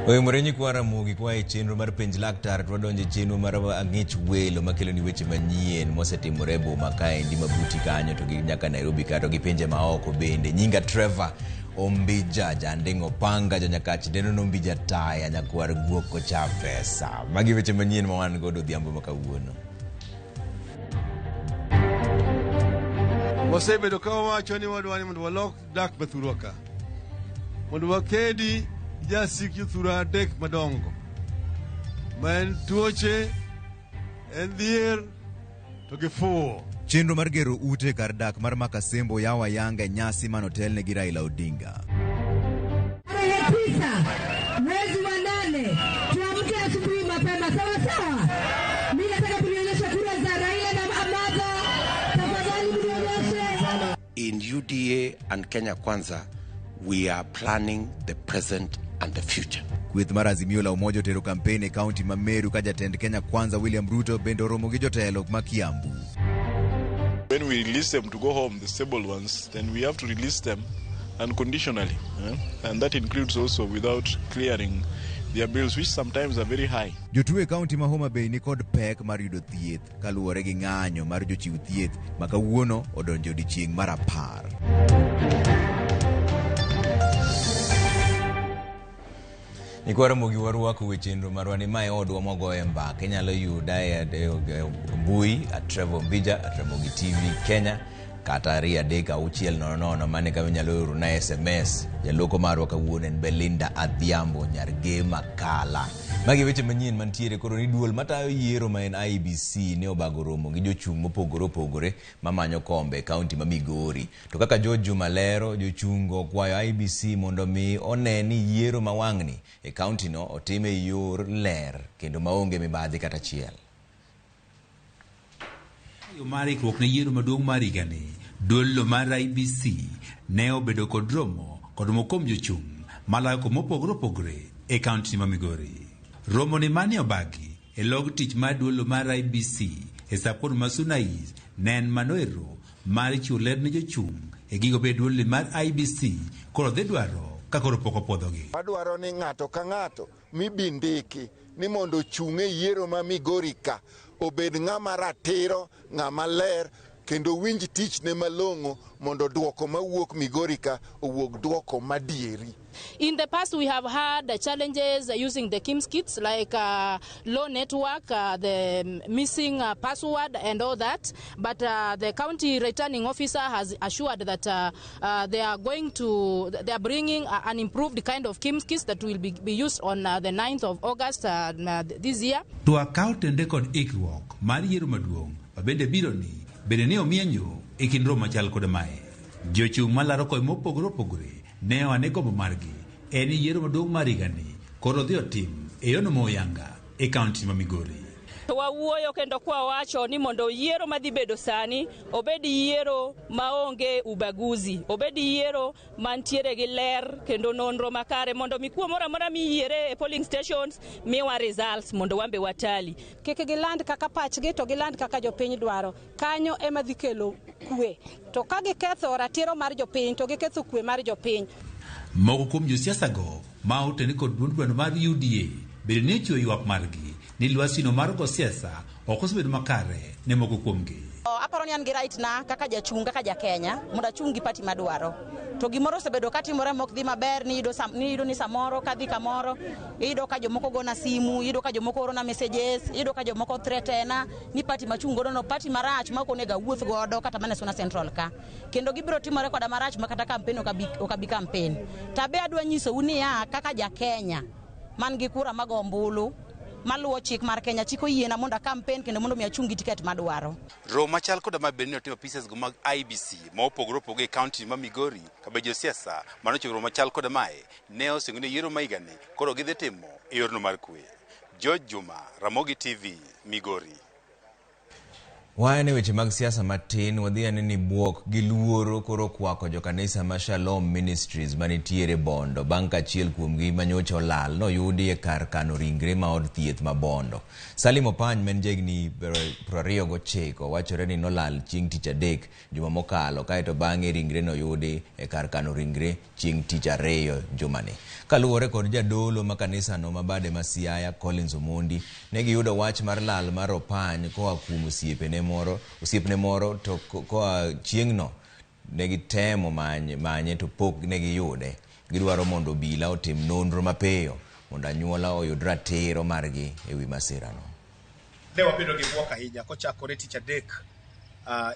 Oye morenyi kwa Ramogi kwa chenro mar penj laktar twadonje chenro mar ang'ich welo makelo ni weche manyien mosetimore boma kaendi mabuti kanyo to gi nyaka Nairobi kato gi pinje maoko bende. Nyinga Trevor Ombija jandingo panga janyakach deno nombija taya nyakwar guoko cha pesa. Magi weche manyien mawan godo dhiambo makawuono. Wasebedo ka wawacho ni wadwani mondo walok dak mathurwa ka. Mondo wakedi jasik jothura adek madongo. Ma en tuoche, en dhier, to gi fuwo. Chenro mar gero ute kar dak mar Makasembo yawa yanga nyasi manotelne gi Raila Odinga. Tarehe 9 mwezi wa 8 tuamke asubuhi mapema, sawa sawa. Mimi nataka kuonyesha kura za Raila na Amada. Tafadhali mnionyeshe. In UDA and Kenya Kwanza, we are planning the present and the future. Kweth mar Azimio la Umoja otero kampeni kaunti ma Meru ka jatend Kenya Kwanza William Ruto bendo romo gi jotelo ma Kiambu. When we release them to go home, the stable ones, then we have to release them unconditionally. And that includes also without clearing their bills, which sometimes are very high. Jotue kaunti ma Homa Bay ni kod pek mar yudo thieth kaluwore gi ng'anyo mar jochiw thieth ma kawuono odonjo odiechieng' mar 10. Nikwara mogi waruako wechenro marwani mae odwa mogoye mbaka inyalo yuda e mbui @Trevor Ombija @Ramogi TV Kenya kata 33600 mane ka inyalo oro na SMS jaloko marwa kawuono en Belinda Adhiambo Nyargema Kala. Magi weche manyien mantiere koro ni duol matayo yiero ma en IBC ne obago romo gi jochung' mopogore mamanyo kombe kaunti ma Migori. To kaka Juma lero jochungo kwayo IBC mondo mi one ni yiero mawang'ni e kaunti no otime yor ler kendo maonge mibadhi kata chiel. Mari krok ne yiero maduong' mar higani, duol mar IBC ne obedo kod romo kod mokom jochung' malayo mopogore e kaunti ma Migori. Romo ni mani obagi e log tich mar duol mar IBC e sapor masunais nen manoero mar chiwo ler ne jochung' e gigo be duol mar IBC koro dhi dwaro kakoro poko podhogi. Adwaro ni ng'ato ka ng'ato mibindiki ni mondo chung' e yiero ma Migori ka obed ng'ama ratiro, ng'ama ler, kendo winj tich ne malong'o mondo duoko mawuok Migori ka owuog duoko madieri. In the past, we have had challenges using the KIMS kits like low network, the missing password and all that. But the county returning officer has assured that they are bringing an improved kind of KIMS kits that will be used on the 9th of August this year. To account and record ikruok, mari yiero maduong', bende biro ni, bende ne omienyo e kind romo machal kod mae. Jochung' malaro koy mopogore ne wanego margi en yiero maduong' mar higani koro dhi otim e yono moyanga e kaunti ma Migori. Wawuoyo kendo kwa wacho ni mondo yiero madhi bedo sani obed yiero maonge ubaguzi, obed yiero mantiere gi ler kendo nonro makare mondo mikuo mora mora miyiere e polling stations miwa results mondo wambe watali. Kik giland kaka pachgi to giland kaka jopiny dwaro. Kanyo ema dhi kelo kwe. To ka giketho ratiro mar jopiny to giketho kwe mar jopiny. Moko kuom josiasa go ma oteni kod duond mar UDA bende ne chiwo ywak margi ni lwasino mar go siasa ok osebedo makare ne moko kuomgi. Aparo ni an gi right na kaka jachung' kaka ja Kenya mondo achung' gi pati madwaro. To gimoro osebedo katimore mok dhi maber ni yudo ni samoro kadhi kamoro iyudo ka jomoko gona simu, iyudo ka jomoko orona messages, iyudo ka jomoko threatena ni pati machung' godo no pati marach ma okonega wuoth godo kata mana Suna Central ka. Kendo gibiro timore koda marach ma kata campaign okabi campaign. Tabe adwa nyiso uni ya kaka ja Kenya man gi kura mag ombulu maluwo chik mar Kenya chiko yiena mondo campaign kendo mondo mi achungi tiket madwaro. Romo machal koda mabenni otimo pieces go mag IBC ma opogore e kaunti ma Migori kabe josiasa manochiko romo machal koda mae ne oseng'one yiero ma higani koro gidhi timo e yorno mar kwe. Juma, Ramogi TV, Migori. Waene weche mag siasa matin wadhiane ni buok gi luoro koro kwako jo kanisa ma Shalom Ministries manitiere Bondo bang' ka achiel kuomgi manyocha olal noyudi e kar kano ringre ma od thieth ma Bondo. Salim Opany men jegni 29 wachore ni nolal chieng' tich adek juma mokalo kaeto bang'e ringre noyudi e kar kano ringre chieng' tich ariyo jumani. Kaluwore kod jadolo ma kanisa no mabade ma Siaya Collins Omondi ne giyudo wach mar lal mar Opany koa kuom osiepne moro to koa chieng'no ne gitemo manye to pok ne giyude. Gidwaro mondo obila otim nonro mapiyo mondo anyuola oyud ratiro margi ewi masirano. Ne wabedo gi buok ahinya kochakore tich adek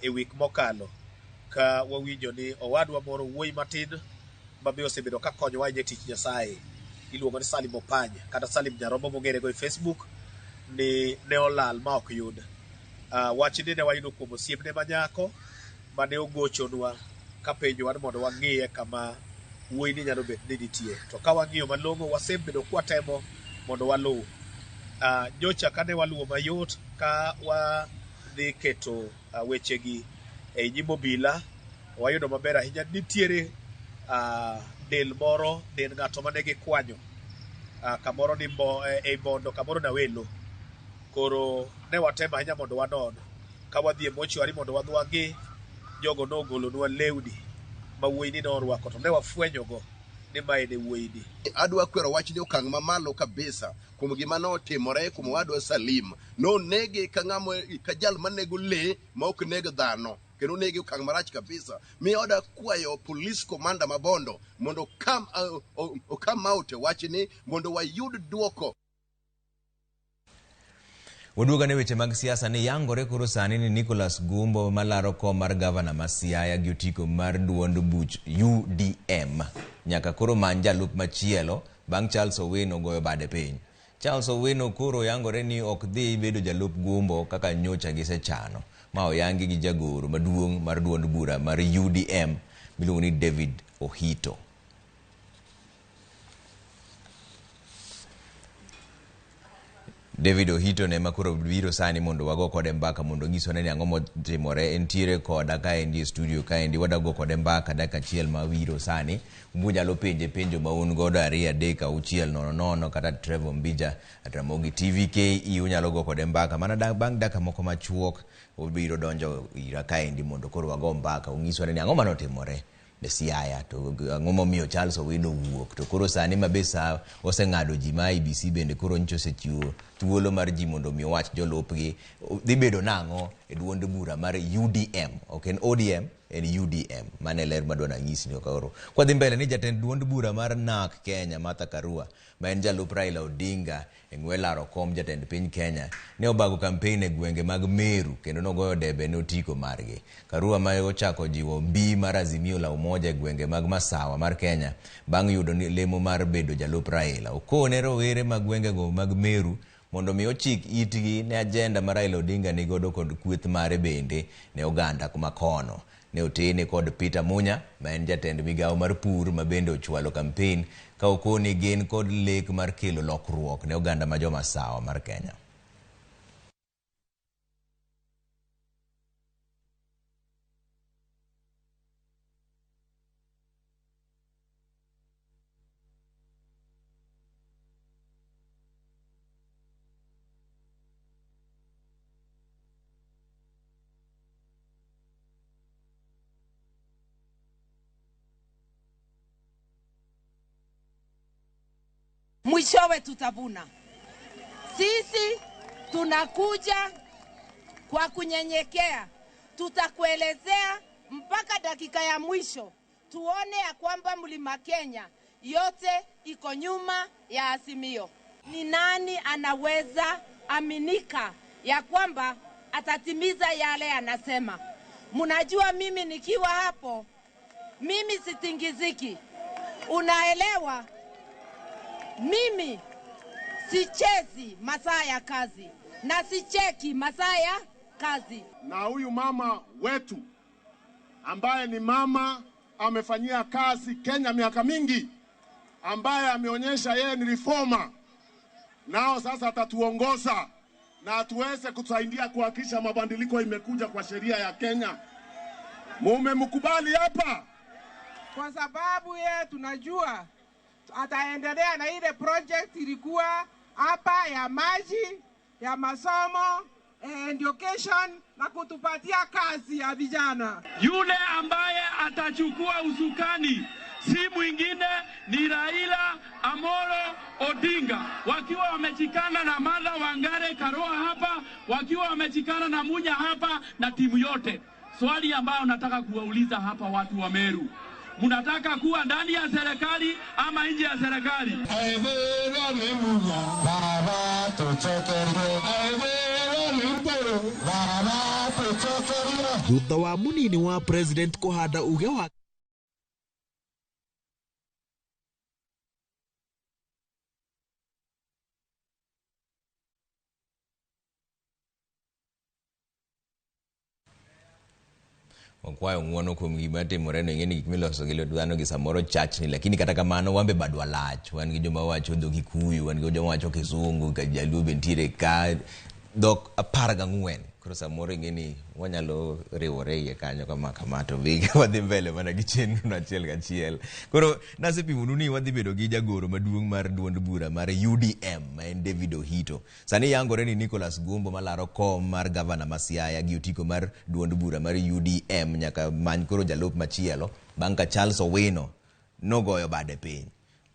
e wik mokalo ka wawinjo ni owadwa moro wuoyi matin mabe osebedo ka konyowa e tich Nyasaye iluongo ni Salim Opany kata Salim Nyarombo mong'ere go e Facebook ni ne olal ma ok yud. Wach ni ne wayudo kuom osiepne manyako mane ogochonwa ka penjowa mondo wang'iye kama wuoyi ni nyalo bet ni nitie. To ka wang'iyo malong'o wasebedo kwatemo mondo waluw. Nyocha kane waluwo mayot ka wadhi keto wechegi e nyim obila wayudo maber ahinya nitiere del moro, del ng'ato mane gikwanyo kamoro ni e Bondo kamoro na welo. Koro ne watemo ahinya mondo wanon ka wadhi e mochwari mondo wadwagi jogo nogolonwa lewni ma wuoyi ni norwako to ne wafwenyogo ni ma en wuoyi ni. Adwa kwero wach ni okang' mamalo kabisa kuom gima notimore kuom wadwa Salim. Nonege ka ng'amo ka jal manego le ma ok neg dhano kendo nege okang' marach kabisa. Mi oda kwayo police commander ma Bondo mondo come out wach ni mondo wayud duoko. Waduoga ne weche mag siasa ni yangore koro sani ni Nicholas Gumbo malaro kom mar gavana ma Siaya gi otiko mar duond buch UDM nyaka koro many jalup machielo bang' Charles Owino goyo bade piny. Charles Owino koro yangore ni ok dhi bedo jalup Gumbo kaka nyocha gisechano ma oyangi gi jagoro maduong' mar duond bura mar UDM miluongo ni David Ohito. David Ohito ne makoro biro sani mondo wago kode mbaka mondo nyiso ne ang'o motimore. Entiere koda ka endi studio ka endi wadago kode mbaka dakika achiel ma wiro sani munyalo penjo ma un godo 23690 kata Trevor Mbija at Ramogi TVK unyalo go kode mbaka mana bang' dakika moko machuok obiro donjo ira ka endi mondo koro wago mbaka unyiso ne ang'o manotimore de Siaya to ang'o momiyo Charles Owino wuok to koro sani mabesa oseng'ado ji ma IBC bende koro ncho sechiwo thuolo mar ji mondo mi wach jolupgi dhi bedo nang'o e duond bura mar UDM ok en ODM en UDM mane ler madwana nyisi ni koro kwa dhi mbele ni jatend duond bura mar NARC Kenya Martha Karua ma en jalup Raila Odinga e ng'welaro kom jatend piny Kenya ne obago campaign e gwenge mag Meru kendo nogoyo debe ne otiko margi. Karua ma ochako jiwo mbi mar Azimio la Umoja e gwenge mag Masawa mar Kenya bang' yudo ni lemo mar bedo jalup Raila okone rowere mag gwenge go mag Meru mondo mi ochik itgi ne agenda mar Raila Odinga ni godo kod kweth mare bende ne oganda kuma kono. Ne otene kod Peter Munya ma en jatend migawo mar pur ma bende ochwalo campaign ka okoni gen kod lek mar kelo lokruok ne oganda ma joma sawa mar Kenya. Mwishowe tutavuna. Sisi tunakuja kwa kunyenyekea. Tutakuelezea mpaka dakika ya mwisho. Tuone ya kwamba Mlima Kenya yote iko nyuma ya Azimio. Ni nani anaweza aminika ya kwamba atatimiza yale anasema? Mnajua mimi nikiwa hapo, mimi sitingiziki. Unaelewa? Mimi sichezi masaa ya kazi na sicheki masaa ya kazi. Na huyu mama wetu ambaye ni mama amefanyia kazi Kenya miaka mingi, ambaye ameonyesha yeye ni reformer, nao sasa atatuongoza na tuweze kusaidia kuhakikisha mabadiliko imekuja kwa sheria ya Kenya. Mumemkubali hapa? Kwa sababu ye tunajua ataendelea na ile project ilikuwa hapa ya maji, ya masomo, education na kutupatia kazi ya vijana. Yule ambaye atachukua usukani si mwingine ni Raila Amolo Odinga, wakiwa wamechikana na Martha Wangare Karua hapa, wakiwa wamechikana na Munya hapa na timu yote. Swali ambayo nataka kuwauliza hapa watu wa Meru, mnataka kuwa ndani ya serikali ama nje ya serikali? Thutha wa munini wa president kuhanda uge wa Okwayo ng'uono kuom gima timore no, ing'eni gik miloso gi lwedo dhano gi samoro chachni, lakini kata kamano wambe badwa lach. Wan gi joma wacho dho Kikuyu, wan gi joma wacho Kisungu, ka Jaluo be ntiere ka dhok 14. Koro samoro ing'eni wanyalo riwore iye kanyo kama to bige wadhi mbele mana gi chenro achiel kachiel. Koro nasepimonu ni wadhi bedo gi jagoro maduong' mar duond bura mar UDM ma en David Ohito. Sani yangore ni Nicholas Gumbo malaro kom mar gavana ma Siaya gi otiko mar duond bura mar UDM nyaka many koro jalup machielo bang' ka Charles Owino nogoyo bade piny.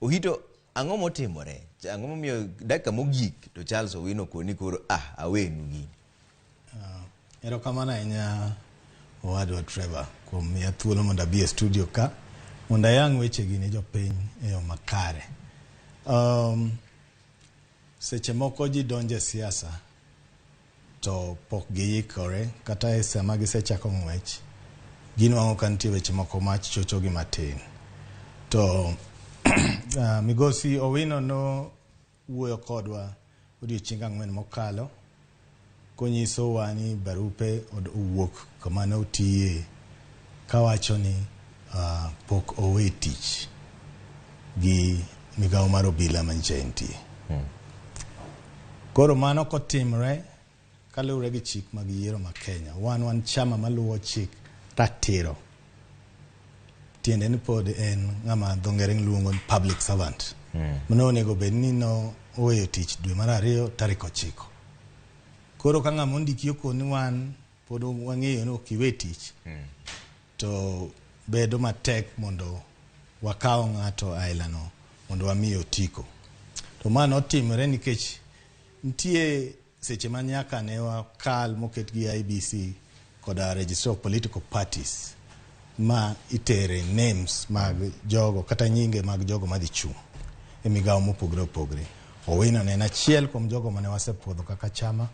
Ohito, ang'o motimore? Ang'o momiyo dakika mogik to Charles Owino koni koro awenu gini? Erokamano ahinya owadwa Trevor kuom miya thuolo mondo abi e studio ka mondo ayang' wechegi ne jopiny e yo makare. Seche moko ji donjo e siasa to pok giikore, kata e sama gisechako ng'wech ginwang'o ka nitie weche moko machochogi matin. To Migosi Owino no wuoyo kodwa odiochieng' 4 mokalo konyiso wa ni barupe owuok kama ne otiye kawacho ni pok owe tich gi migawo mar obila mantie nitie. Koro mano kotimre kaluwore gi chik mag yiero ma Kenya, wan chama maluwo chik ratiro, tiende ni pod en ng'ama dho ngere luongo ni public servant. Mano onego bed ni no oweyo tich dwe mar 2 tarik 9. Koro ka ng'ama ondiki okoni wan pod wang'eyo ni ok iwe tich, to bedo matek mondo wakaw ng'ato ailano mondo wamiyo otiko. To mano otimore nikech nitie seche ma nyaka ne wakal moket gi IBC koda Register of Political Parties ma itere names mag jogo kata nyinge mag jogo madhi chung' e migawo mopogore opogore. Owino ne en achiel kuom jogo mane wasepuodho kaka chama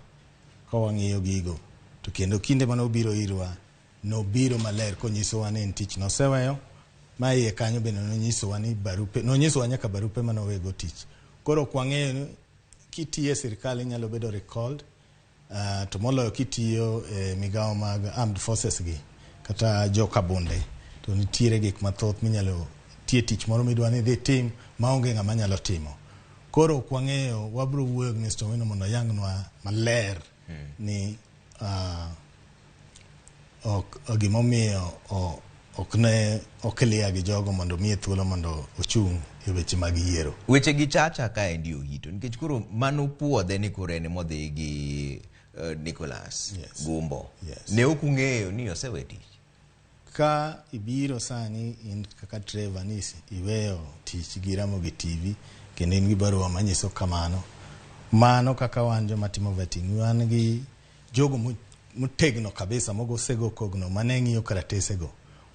ka wang'iyo gigo, to kendo kinde mane obiro irwa nobiro maler konyisowa ni en tich noseweyo, ma iye kanyo bende nonyisowa ni barupe, nonyisowa nyaka barupe mane owego tich. Koro kwang'eyo ni kitiyo e sirikal inyalo bedo recalled, to moloyo kitiyo e migawo mag armed forces gi kata joka bunde, to nitiere gik mathoth minyalo tie tich moro midwa ni dhi tim maonge ng'ama nyalo timo. Koro kwang'eyo wabro wuoyo gi Mr. Owino mondo yang'nwa maler ni gimomiyo ok liya gi jogo mondo miye thuolo mondo ochung' e weche mag yiero. Weche gi chacha ka endi Ohito, nikech koro mano puodhe ni koro en modhi gi Nicholas Gumbo. Ne ok ung'eyo ni osewe tich? Ka ibiro sani in kaka Trevor ni iweyo tich gi Ramogi TV kendo in gi barua manyiso kamano, mano kaka wan joma timo vetting, wan gi jogo motegno kabisa mogo sego kogno mane ng'iyo karatesego.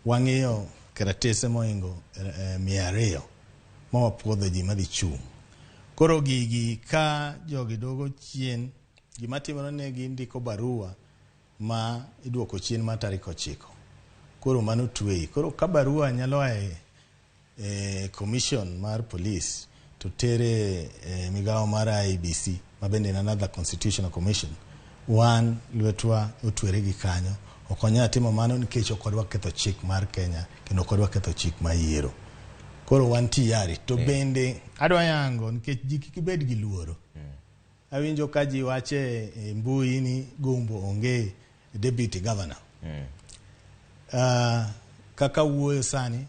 Wang'iyo karatese moingo 200 ma wapuodho ji madhi chung'. Koro gigi ka jogi dogo chien, gima timore ne gindiko barua ma iduoko chien ma tarik 9. Koro mano twei. Koro ka barua nyalo e commission mar police to tere migawo mar IBC ma bende en another constitutional commission, wan lwetwa otwere gi kanyo. Ok wanyal timo mano nikech ok wadwa ketho chik mar Kenya kendo ok wadwa ketho chik ma yiero. Koro wan tiyari to bende adwa yango nikech ji kik bed gi luoro. awinjo ka ji wache mbui ni Gumbo onge deputy governor. Kaka wuoyo sani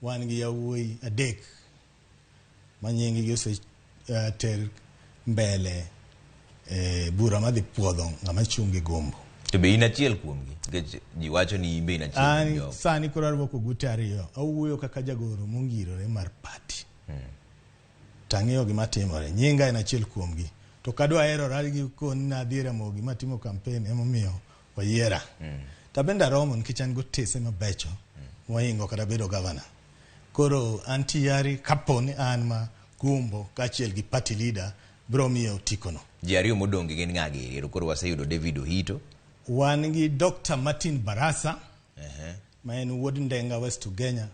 wan gi yawuoyi adek manyingi gi ose ter mbele bura madhi puodho ng'ama chungi Gumbo. To be in achiel kuomgi nikech ji wacho ni imbe in achiel kuomgi. Sani koro arwako gute ariyo, awuoyo kaka jagoro mongirore mar party. Tang'eyo gima timore, nyinga en achiel kuomgi. To kadwa herora gi koni na adhi Ramogi matimo campaign emomiyo wayiera. Tabenda romo nikech an gotese mabecho moingo kata bedo governor. Koro antiyari kaponi an ma Gumbo kachiel gi party leader bro miyo tikono. Ji ariyo modong' gin ng'agi, koro waseyudo David Ohito. Wan gi Dr. Martin Barasa, ma en wuod Ndenga West Ugenya,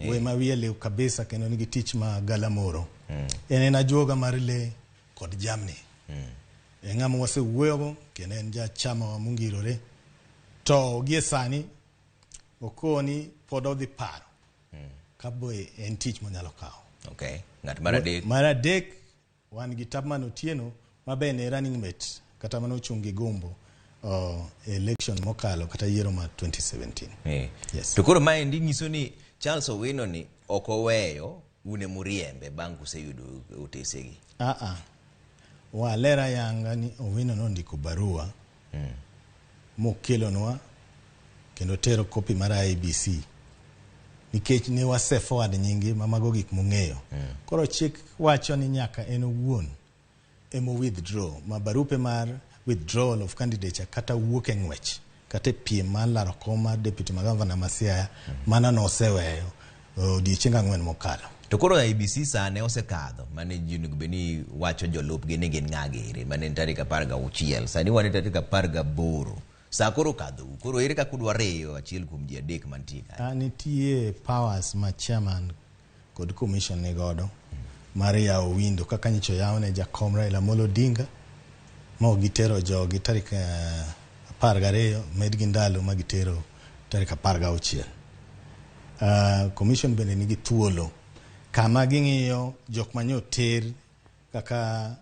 we ma wiye lew kabisa kendo nigi tich ma galamoro. En ajuoga mar le kod jamni. Ng'ama wasewuoyogo kendo en jachama wa mongirore. To gie sani okoni pod odhi paro kabe en tich monyalo kawo. Okay. Ng'at mar adek. Mar adek wan gi Tabman Otieno ma be ne running mate kata mano chungi Gumbo election mokalo kata yiero ma 2017. Yes. To koro mae ndi nyiso ni Charles Owino ni okoweyo une muriembe bang' kuseyudo otesegi. Walera yanga ni Owino no ndiko barua mokelonwa kendo tero kopi mar IBC nikech ne wase forward nyingi mamago gik mong'eyo. Koro chik wacho ni nyaka en owuon emo withdraw ma barupe mar withdrawal of candidature kata wuok e ng'wech kata piem mar laro kom mar deputy governor ma Siaya mana no oseweyo odiechieng' 4 mokalo. To koro IBC sane osekadho mane jinugo beni wacho jolupgi ni gin ng'agere mane tarik 16 sani wane tarik 18 sa koro kadho koro ere ka kudwa reyo achiel kuom ji adek mantie ka. Nitie powers ma chairman kod commission ne godo mar yawo window kaka nyicho yawne jakom Raila Amolo Odinga ma gitero jogi tarik 12 medgi ndalo ma gitero tarik 16. Commission bende nigi thuolo kama ging'iyo jok manyo ter kaka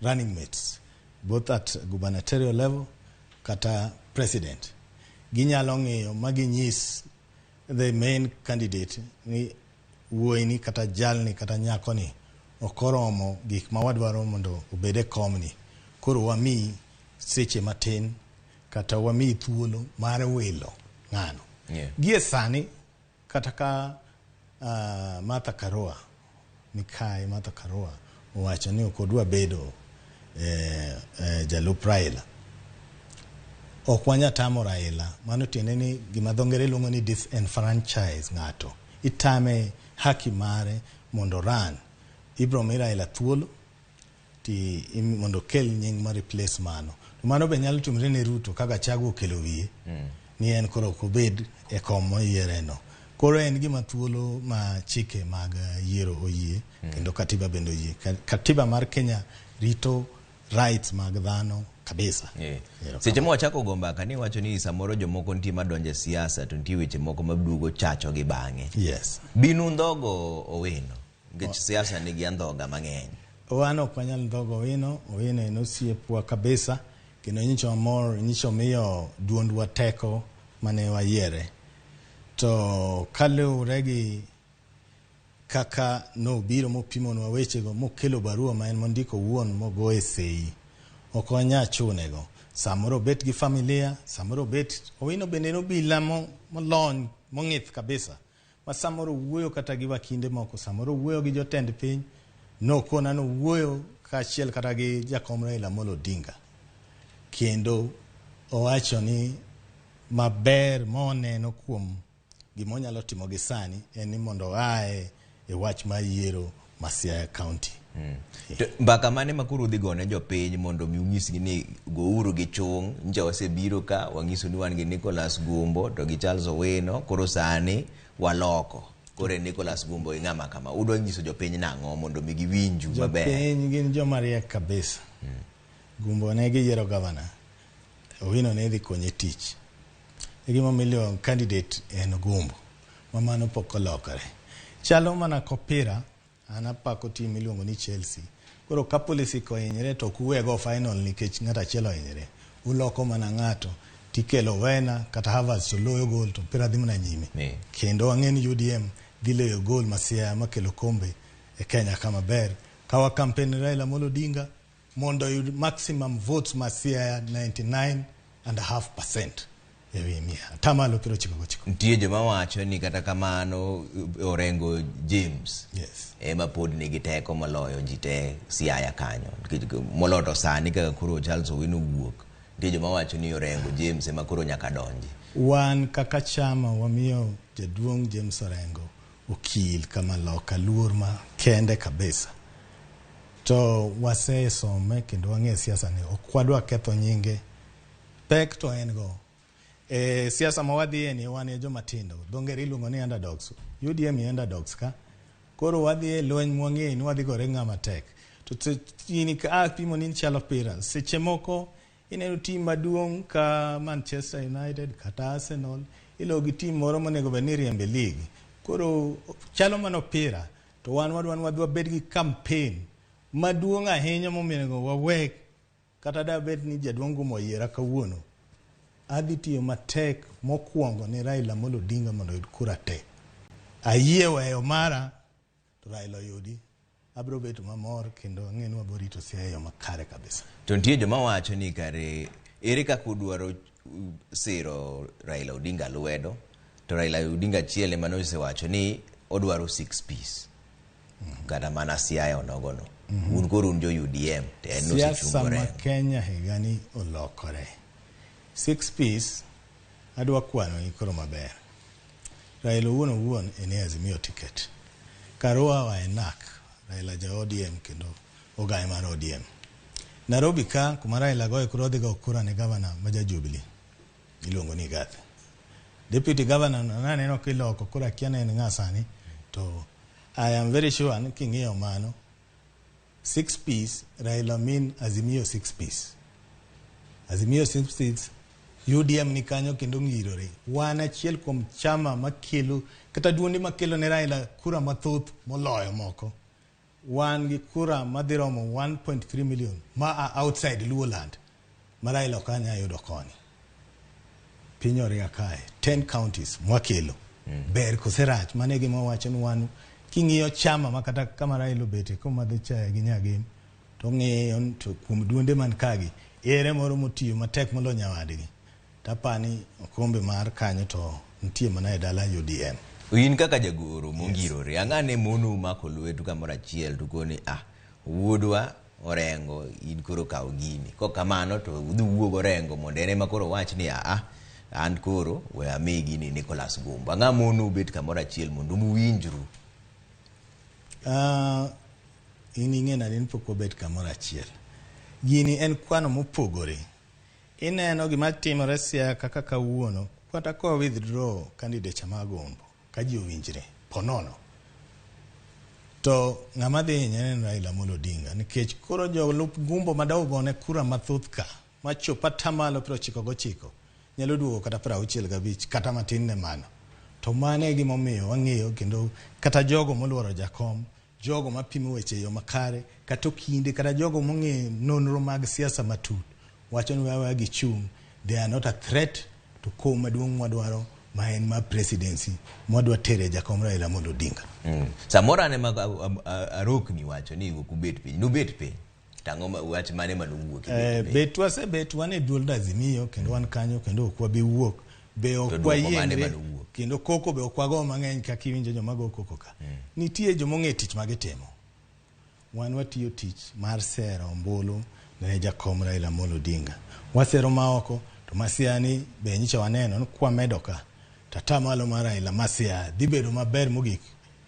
running mates both at gubernatorial level kata president. Ginyalo ng'iyo maginyis the main candidate ni wuoyini kata jalni kata nyakoni okoromo gik ma wadwaro mondo obede komni. Koro wami seche matin kata wami thuolo mar wilo ng'ano. Gie sani kata ka Martha Karua Mikai Martha Karua owacho ni okodwa bedo jalup Raila. Ok wanya tamo Raila, mano tiende ni gima dhongere luongo ni disenfranchise ng'ato. Itame haki mare mondo ran. Ibro mi Raila thuolo ti mondo kel nying ma replace mano. Mano be nyalo tumre ne Ruto kaga chago kelo wiye. Ni en koro kobed e kom moyiereno. Koro en gima thuolo ma chike mag yiero oyie kendo katiba bendo oyie. Katiba mar Kenya rito rights mag dhano kabisa. Seche mo wachako gombaka ni wacho ni samoro jomoko nitie madonje siasa to nitie weche moko maduogo chacho gi bang'e. Yes. Binu ndhogo Owino nikech siasa nigi andhoga mang'eny. Wan ok wanyal ndhogo Owino en osiepwa kabisa kendo nyicho miyo duondwa teko mane wayiere. To kaluwore gi kaka nobiro mopimonwa wechego mokelo barua ma en mondiko wuon mogo e sei. Ok wanya chunego. Samoro bet gi familia, samoro bet Owino bende nobila molony mong'ith kabisa. Ma samoro wuoyo kata gi wakinde moko, samoro wuoyo gi jotend piny, nokona no wuoyo kaachiel kata gi jakom Raila Amolo Odinga. Kendo owacho ni maber moneno kuom gimonyalo timo gi sani en ni mondo ae e wach ma yiero ma Siaya County. Mbaka mane makuru dhi gone jopiny mondo mi unyisgi ni gouru gi chung nja wasebiro ka wangiso ni wan gi Nicholas Gumbo to gi Charles Owino koro sani waloko kore Nicholas Gumbo ing'ama kama udwa nyiso jopiny nang'o mondo mi giwinju maber. Jopiny gin joma riek kabisa. Gumbo ne giyiero governor, Owino ne dhi konye tich. Gima milio candidate en Gumbo mamano pok olokore. Chalo mana kopira anapako tim miluongo ni Chelsea Koro ka polisi ko hinyre to kuwe go final nikech ng'ata chielo hinyre. Uloko mana ng'ato tikelo wena kata Harvard to loyo gol to pira dhi mana nyime. Kendo ang'en UDM dhi loyo gol masia makelo kombe e Kenya kama ber. Kawa campaign Raila Amolo Odinga mondo yud maximum votes masia 99.5%. Ewi mia. Tamalo piro chiko gochiko. Ntie joma wacho ni kata kamano Orengo James. Yes. Ema pod nigi teko maloyo jite Siaya kanyo. Moloto sani kaka kuro Charles Owino wuok. Ntie joma wacho ni Orengo James ema kuro nyaka donji. Wan kaka chama wamiyo jaduong' James Orengo okil kama loka luor ma kende kabisa. To wase some kendo wang'e siasa ni okwadwa ketho nyinge. Pek to en go. Siasa mawadhi ni wan joma tindo. Dhongere iluongo ni underdogs. UDM underdogs ka. Koro wadhi lweny mwang'e ni wadhi gore ng'ama tek. To ini ka pimo ni chalo pira. Seche moko ineno tim maduong' ka Manchester United kata Arsenal ilogi tim moro monego bed ni riembe ligi. Koro chalo mano pira. To wan wadwa bed gi campaign maduong' ahinya mominego wawek kata da bed ni jaduong' moyiera kawuono. Adhi tiyo matek mokwongo ni Raila Amolo Odinga mondo yud kura te. Ayie weyo mara to Raila yudi. Abro beto mamor kendo ang'e ni wabiro rito Siaya makare kabisa. To ntie joma wacho ni kare ere kaka udwaro siro Raila Odinga lwedo to Raila Odinga chiele manose wacho ni odwaro 6 piece. Kata mana Siaya onogono. Un koro un jo UDM te en siasa ma Kenya higani olokore. 6 piece adwa kwano ikoro maber. Raila wuon ene Azimio ticket. Karua wa enak Raila ja ODM kendo ogai mar ODM. Nairobi ka kuma Raila goyo kuro dhi go kura ne governor maja Jubilee. Iluongo ni Gath. Deputy governor naneno kiloko kura kiana en ng'asani to I am very sure ni king'iyo mano 6 piece Raila mean Azimio 6 piece. Azimio 6 piece UDM ni kanyo kendo ng'irore. Wan achiel kuom chama makelo kata duonde makelo ne Raila kura mathoth moloyo moko. Wan gi kura madhiromo 1.3 million ma outside Luoland. Ma Raila kanya yudo koni. Piny Oria kae 10 counties mwakelo. Ber koserach mane gima wacho ni wan king'iyo chama makata kama Raila bete kuma dhi chaya gi nyagim to ng'iyo to kuom duonde man kagi ere moro motiyo matek molo nyawadgi. Tapani okombe mar kanyo to nitie mana e dala UDM. In kaka jagoro mongirore ang'ane monu mako lwetu kamoro achiel to koni wuodwa Orengo in koro kawo gini. Kok kamano to udhi wuog Orengo mondo ene makoro wach ni an koro we ame gini Nicholas Gumbo. Ang'a monu bet kamoro achiel mondo muwinjru. Ing'e na din pok obet kamoro achiel. Gini en kwano mopogore. Ineno gima timore Siaya kaka kawuono kata ko withdraw candidate mag Gumbo ka ji owinjre ponono. To ng'ama dhi hinyre Raila Amolo Odinga nikech koro jolup Gumbo madawo gone kura mathoth ka machopo atamalo 99 nyalo duogo kata 65 kata matin ne mano. To mane gimomiyo wang'eyo kendo kata jogo moluoro jakom, jogo mapimo weche yo makare, kata kinde kata jogo mong'e nonro mag siasa matut wacho ni wawe gichung'. They are not a threat to kom maduong' mwadwaro ma en ma presidency mwadwa tere jakom Raila Amolo Odinga. Samora ne mag arokni wacho ni ukubet piny. Nubet piny. Tango wach mane manuwuok. Betwa se betwa ne duol Azimio kendo wan kanyo kendo okwa bi wuok. Be okwa yiengre kendo koko be okwago mang'eny kaka iwinjo joma go koko ka. Nitie jomong'e tich magitimo. Wan watiyo tich mar sero ombulu ne jakom Raila Amolo Odinga. Wasero maoko to masiani be nyicha waneno kwa medo ka tata malo mar Raila Siaya dhi bedo maber mogik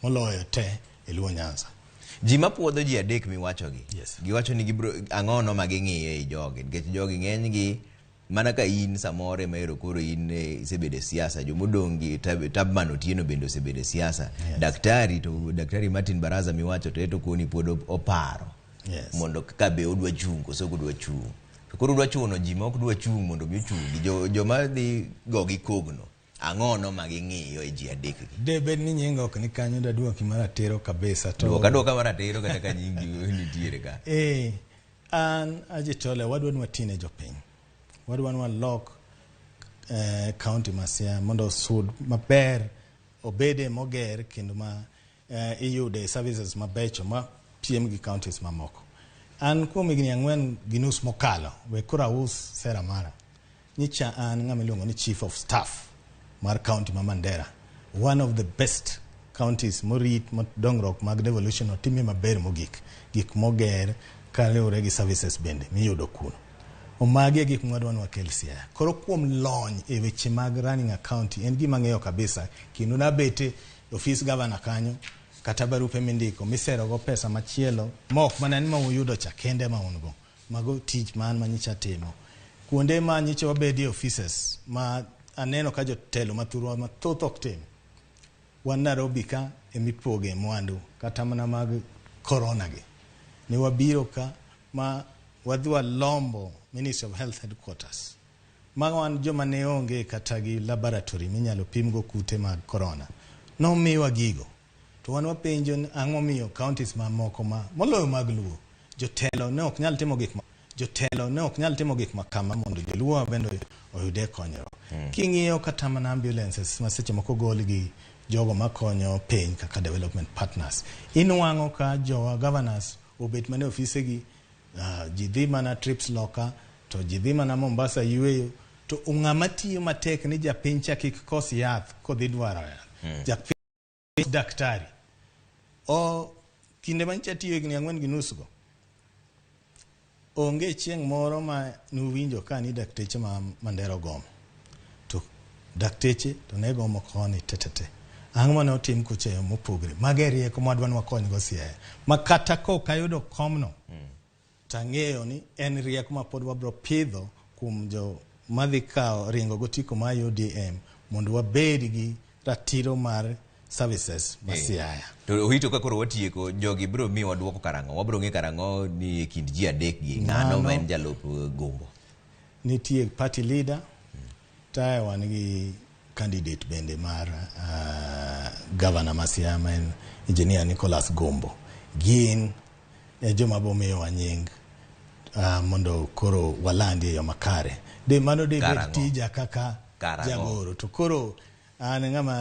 moloyo te e Luo Nyanza. Ji mapuodho ji adek miwachogi. Yes. Giwacho ni gibro ang'ono ma ging'iyo e jogi nikech jogi ng'enygi mana ka in samore maero koro in isebede siasa jomodongi Tabman Otieno bende osebede siasa. Yes. Daktari Martin Baraza miwacho to koni pod oparo. Yes. Mondo ka be odwa chung koso odwa chung. To koro odwa chuno ji ma ok dwa chung mondo mi chung joma dhi go gi kogno. Ang'ono maging'iyo e ji adek gi. De bed ni nyinga ok ni kanyo da duoki maratero kabisa to. Duoka maratero kata ka nyingi nitiere ka. An ajitole wadwa nwa tine jopiny. Wadwa nwa lock county masia mondo sud maber obede moger kendo ma iyude services mabecho ma piem gi counties mamoko. An kuom higni 4 gi nus mokalo we kura us sera mara. Nyicha an ng'ama iluongo ni chief of staff mar county ma Mandera, one of the best counties morit dongruok mag devolution otime maber mogik, gik moger kaluwore gi services bende miyudo kuno. Omagi gik mwadwa nwa kel Siaya. Koro kuom lony e weche mag running a county en gima ng'eyo kabisa kendo nabete office governor kanyo kata barupe mindiko misero go pesa machielo mok mana ni ma uyudo cha kende ma ungo mago tich man manyicha timo kuonde ma nyicha wabedi offices ma aneno ka jotelo mathurwa mathoth ok tim wan Nairobi ka emipoge mwandu kata mana mag corona gi ni wabiro ka ma wadhwa lombo Ministry of Health Headquarters ma wan joma ne onge kata gi laboratory minyalo pimgo kute mag corona no miwa gigo to wan wapenjo ang'o miyo counties mamoko ma moloyo mag Luo jotelo ne ok nyal timo gik ma kama mondo joluo bende oyude konyro. King'iyo kata mana ambulances ma seche moko gol gi jogo makonyo piny kaka development partners inwang'o ka jowa governors obet mane ofise gi ji dhi mana trips loka to ji dhi mana Mombasa yueyo to ng'ama tiyo matek ni japiny cha kik kos yath kodhi dwaro yath japiny daktari kinde manyicha tiyo higni 4 gi nus go onge chieng' moro ma nuwinjo ka ni dakteche ma Mandera gom to dakteche to ne gomo koni tetete ang'o mane otim kucheyo mopogre mage rieko mwadwa nwa kony go Siaya ma kata ka yudo komno tang'eyo ni en rieko ma pod wabro pidho kuom jo madhi kao ringo gotiko ma UDM mondo wabed gi ratiro mar services ma Siaya. To ohito ka koro watieko jogi bro mi waduoko karang'o wabro ng'e karang'o ni kind ji adek gi ng'ano ma en jalop gombo. Nitie party leader tae wan gi candidate bende mar governor ma Siaya ma en engineer Nicholas Gombo gin joma bo miyo wanying mondo koro walandi yo makare de mano de tija kaka jagoro to koro an ng'ama